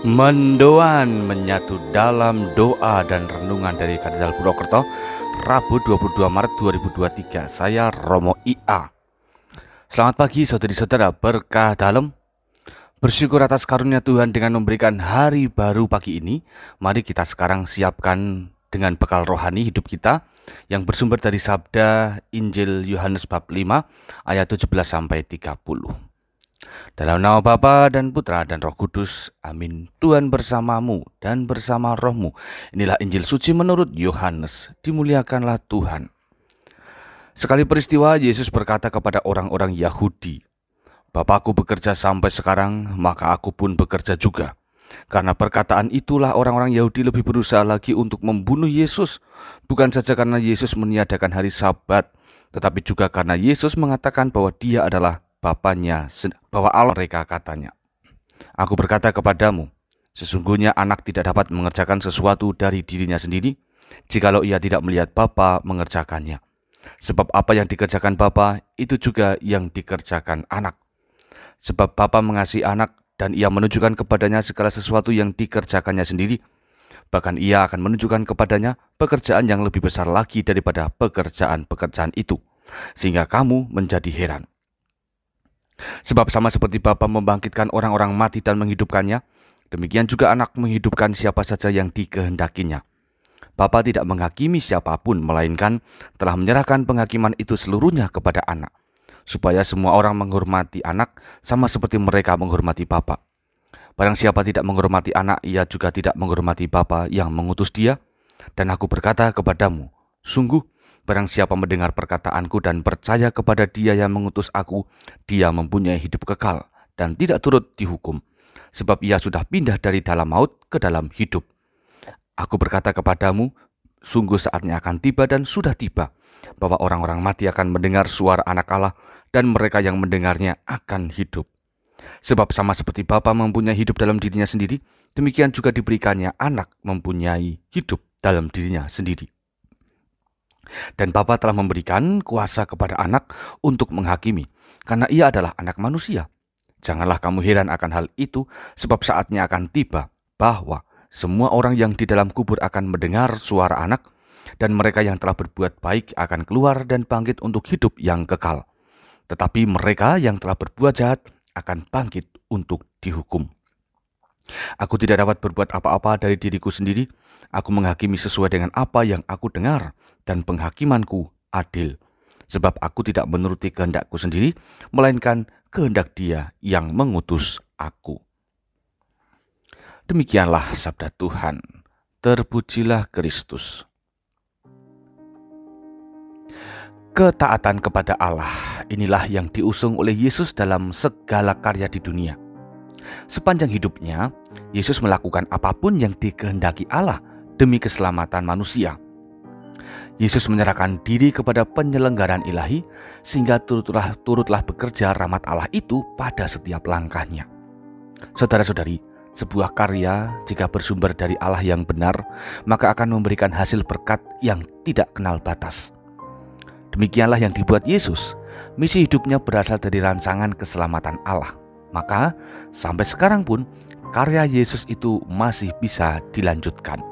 Mendoan menyatu dalam doa dan renungan dari Katedral Purwokerto, Rabu 22 Maret 2023. Saya Romo IA. Selamat pagi saudari-saudara, berkah dalam. Bersyukur atas karunia Tuhan dengan memberikan hari baru pagi ini. Mari kita sekarang siapkan dengan bekal rohani hidup kita yang bersumber dari sabda Injil Yohanes bab 5 ayat 17-30. Dalam nama Bapa dan Putra dan Roh Kudus, amin. Tuhan bersamamu dan bersama rohmu. Inilah Injil suci menurut Yohanes. Dimuliakanlah Tuhan. Sekali peristiwa, Yesus berkata kepada orang-orang Yahudi, "Bapakku bekerja sampai sekarang, maka aku pun bekerja juga." Karena perkataan itulah orang-orang Yahudi lebih berusaha lagi untuk membunuh Yesus. Bukan saja karena Yesus meniadakan hari Sabat, tetapi juga karena Yesus mengatakan bahwa dia adalah Bapaknya, bahwa Allah mereka katanya. "Aku berkata kepadamu, sesungguhnya anak tidak dapat mengerjakan sesuatu dari dirinya sendiri, jikalau ia tidak melihat Bapa mengerjakannya. Sebab apa yang dikerjakan Bapa, itu juga yang dikerjakan anak. Sebab Bapa mengasihi anak, dan ia menunjukkan kepadanya segala sesuatu yang dikerjakannya sendiri. Bahkan ia akan menunjukkan kepadanya pekerjaan yang lebih besar lagi daripada pekerjaan-pekerjaan itu, sehingga kamu menjadi heran. Sebab sama seperti Bapa membangkitkan orang-orang mati dan menghidupkannya, demikian juga anak menghidupkan siapa saja yang dikehendakinya. Bapa tidak menghakimi siapapun, melainkan telah menyerahkan penghakiman itu seluruhnya kepada anak, supaya semua orang menghormati anak sama seperti mereka menghormati Bapa. Barang siapa tidak menghormati anak, ia juga tidak menghormati Bapa yang mengutus dia. Dan aku berkata kepadamu, sungguh, barang siapa mendengar perkataanku dan percaya kepada dia yang mengutus aku, dia mempunyai hidup kekal dan tidak turut dihukum, sebab ia sudah pindah dari dalam maut ke dalam hidup. Aku berkata kepadamu, sungguh saatnya akan tiba dan sudah tiba, bahwa orang-orang mati akan mendengar suara Anak Allah, dan mereka yang mendengarnya akan hidup. Sebab sama seperti Bapa mempunyai hidup dalam dirinya sendiri, demikian juga diberikannya Anak mempunyai hidup dalam dirinya sendiri. Dan Bapa telah memberikan kuasa kepada anak untuk menghakimi, karena ia adalah anak manusia. Janganlah kamu heran akan hal itu, sebab saatnya akan tiba bahwa semua orang yang di dalam kubur akan mendengar suara anak, dan mereka yang telah berbuat baik akan keluar dan bangkit untuk hidup yang kekal. Tetapi mereka yang telah berbuat jahat akan bangkit untuk dihukum. Aku tidak dapat berbuat apa-apa dari diriku sendiri. Aku menghakimi sesuai dengan apa yang aku dengar, dan penghakimanku adil. Sebab aku tidak menuruti kehendakku sendiri, melainkan kehendak Dia yang mengutus aku." Demikianlah sabda Tuhan. Terpujilah Kristus. Ketaatan kepada Allah, inilah yang diusung oleh Yesus dalam segala karya di dunia. Sepanjang hidupnya, Yesus melakukan apapun yang dikehendaki Allah demi keselamatan manusia. Yesus menyerahkan diri kepada penyelenggaraan ilahi, sehingga turutlah bekerja rahmat Allah itu pada setiap langkahnya. Saudara-saudari, sebuah karya jika bersumber dari Allah yang benar, maka akan memberikan hasil berkat yang tidak kenal batas. Demikianlah yang dibuat Yesus. Misi hidupnya berasal dari rancangan keselamatan Allah. Maka sampai sekarang pun karya Yesus itu masih bisa dilanjutkan.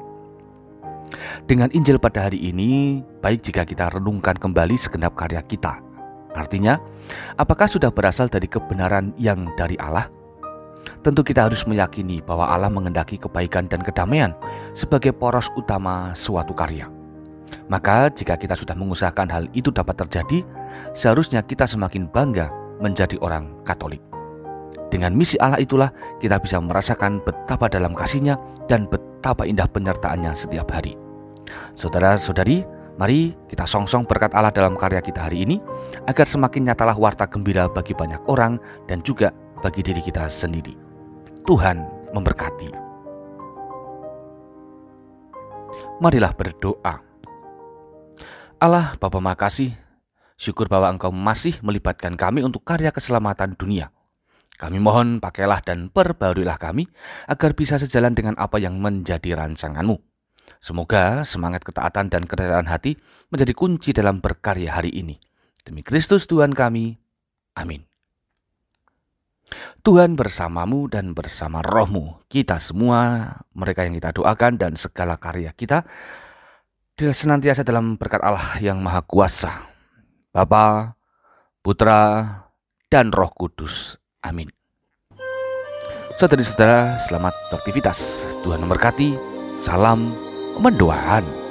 Dengan Injil pada hari ini, baik jika kita renungkan kembali segenap karya kita. Artinya, apakah sudah berasal dari kebenaran yang dari Allah? Tentu kita harus meyakini bahwa Allah menghendaki kebaikan dan kedamaian sebagai poros utama suatu karya. Maka jika kita sudah mengusahakan hal itu dapat terjadi, seharusnya kita semakin bangga menjadi orang Katolik. Dengan misi Allah itulah kita bisa merasakan betapa dalam kasih-Nya dan betapa indah penyertaan-Nya setiap hari. Saudara-saudari, mari kita songsong berkat Allah dalam karya kita hari ini, agar semakin nyatalah warta gembira bagi banyak orang dan juga bagi diri kita sendiri. Tuhan memberkati. Marilah berdoa. Allah Bapa, makasih, syukur bahwa Engkau masih melibatkan kami untuk karya keselamatan dunia. Kami mohon pakailah dan perbaruilah kami agar bisa sejalan dengan apa yang menjadi rancangan-Mu. Semoga semangat ketaatan dan kerelaan hati menjadi kunci dalam berkarya hari ini. Demi Kristus Tuhan kami. Amin. Tuhan bersamamu dan bersama rohmu. Kita semua, mereka yang kita doakan dan segala karya kita senantiasa dalam berkat Allah yang Maha Kuasa, Bapa, Putra, dan Roh Kudus. Amin. Saudari-saudara, selamat beraktivitas. Tuhan memberkati. Salam mendoakan.